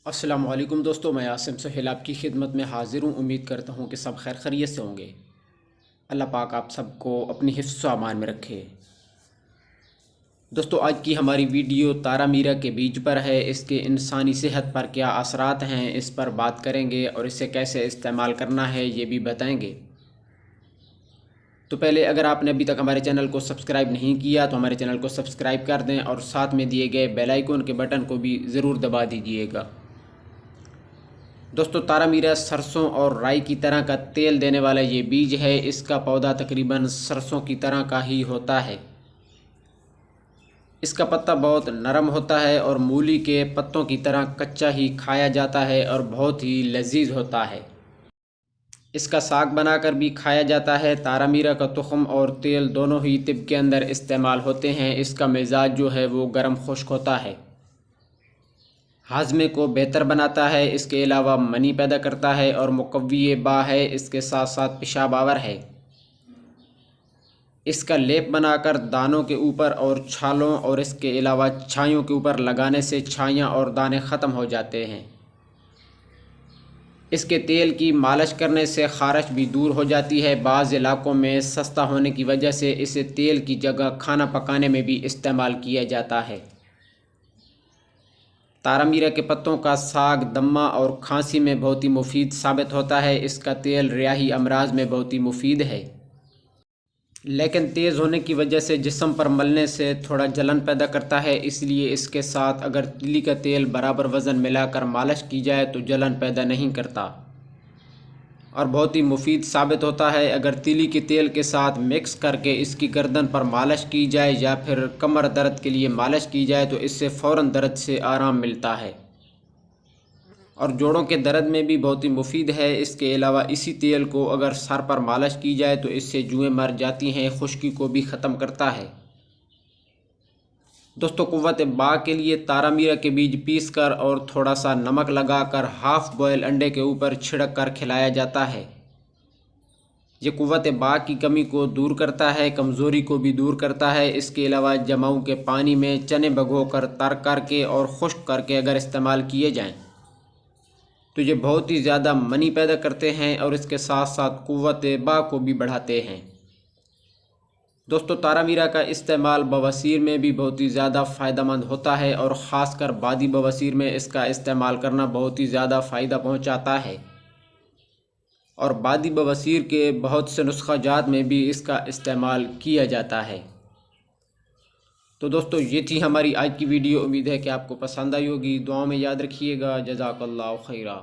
السلام علیکم دوستو، میں عاصم سہیل آپ کی خدمت میں حاضر ہوں۔ امید کرتا ہوں کہ سب خیر خیریت سے ہوں گے۔ اللہ پاک آپ سب کو اپنی حفظ و امان میں رکھے۔ دوستو، آج کی ہماری ویڈیو تارا میرا کے بیج پر ہے۔ اس کے انسانی صحت پر کیا اثرات ہیں اس پر بات کریں گے، اور اسے کیسے استعمال کرنا ہے یہ بھی بتائیں گے۔ تو پہلے اگر آپ نے ابھی تک ہمارے چینل کو سبسکرائب نہیں کیا تو ہمارے چینل کو سبسکرائب کر دیں، اور ساتھ میں دیے گئے بیل آئیکن کے بٹن کو بھی ضرور دبا دیجئے گا۔ دوستو، تارا میرا سرسوں اور رائی کی طرح کا تیل دینے والا یہ بیج ہے۔ اس کا پودا تقریباً سرسوں کی طرح کا ہی ہوتا ہے۔ اس کا پتا بہت نرم ہوتا ہے اور مولی کے پتوں کی طرح کچا ہی کھایا جاتا ہے اور بہت ہی لذیذ ہوتا ہے۔ اس کا ساگ بنا کر بھی کھایا جاتا ہے۔ تارا میرا کا تخم اور تیل دونوں ہی طب کے اندر استعمال ہوتے ہیں۔ اس کا مزاج جو ہے وہ گرم خشک ہوتا ہے، ہاضمے کو بہتر بناتا ہے۔ اس کے علاوہ منی پیدا کرتا ہے اور مقوی با ہے۔ اس کے ساتھ ساتھ پیشاب آور ہے۔ اس کا لیپ بنا کر دانوں کے اوپر اور چھالوں اور اس کے علاوہ چھائیوں کے اوپر لگانے سے چھائیاں اور دانے ختم ہو جاتے ہیں۔ اس کے تیل کی مالش کرنے سے خارش بھی دور ہو جاتی ہے۔ بعض علاقوں میں سستا ہونے کی وجہ سے اسے تیل کی جگہ کھانا پکانے میں بھی استعمال کیا جاتا ہے۔ تارا میرا کے پتوں کا ساگ دمہ اور کھانسی میں بہت ہی مفید ثابت ہوتا ہے۔ اس کا تیل ریاحی امراض میں بہت ہی مفید ہے، لیکن تیز ہونے کی وجہ سے جسم پر ملنے سے تھوڑا جلن پیدا کرتا ہے۔ اس لیے اس کے ساتھ اگر تیلی کا تیل برابر وزن ملا کر مالش کی جائے تو جلن پیدا نہیں کرتا اور بہت ہی مفید ثابت ہوتا ہے۔ اگر تیلی کے تیل کے ساتھ مکس کر کے اس کی گردن پر مالش کی جائے یا پھر کمر درد کے لیے مالش کی جائے تو اس سے فوراً درد سے آرام ملتا ہے، اور جوڑوں کے درد میں بھی بہت ہی مفید ہے۔ اس کے علاوہ اسی تیل کو اگر سر پر مالش کی جائے تو اس سے جوئیں مر جاتی ہیں، خشکی کو بھی ختم کرتا ہے۔ دوستو، قوت با کے لیے تارا میرا کے بیج پیس کر اور تھوڑا سا نمک لگا کر ہاف بوائل انڈے کے اوپر چھڑک کر کھلایا جاتا ہے۔ یہ قوت با کی کمی کو دور کرتا ہے، کمزوری کو بھی دور کرتا ہے۔ اس کے علاوہ جماؤں کے پانی میں چنے بھگو کر تر کر کے اور خشک کر کے اگر استعمال کیے جائیں تو یہ بہت ہی زیادہ منی پیدا کرتے ہیں اور اس کے ساتھ ساتھ قوت با کو بھی بڑھاتے ہیں۔ دوستو، تارا میرا کا استعمال بواسیر میں بھی بہت ہی زیادہ فائدہ مند ہوتا ہے، اور خاص کر بادی بواسیر میں اس کا استعمال کرنا بہت ہی زیادہ فائدہ پہنچاتا ہے، اور بادی بواسیر کے بہت سے نسخہ جات میں بھی اس کا استعمال کیا جاتا ہے۔ تو دوستو، یہ تھی ہماری آج کی ویڈیو۔ امید ہے کہ آپ کو پسند آئی ہوگی۔ دعاؤں میں یاد رکھیے گا۔ جزاک اللہ خیرہ۔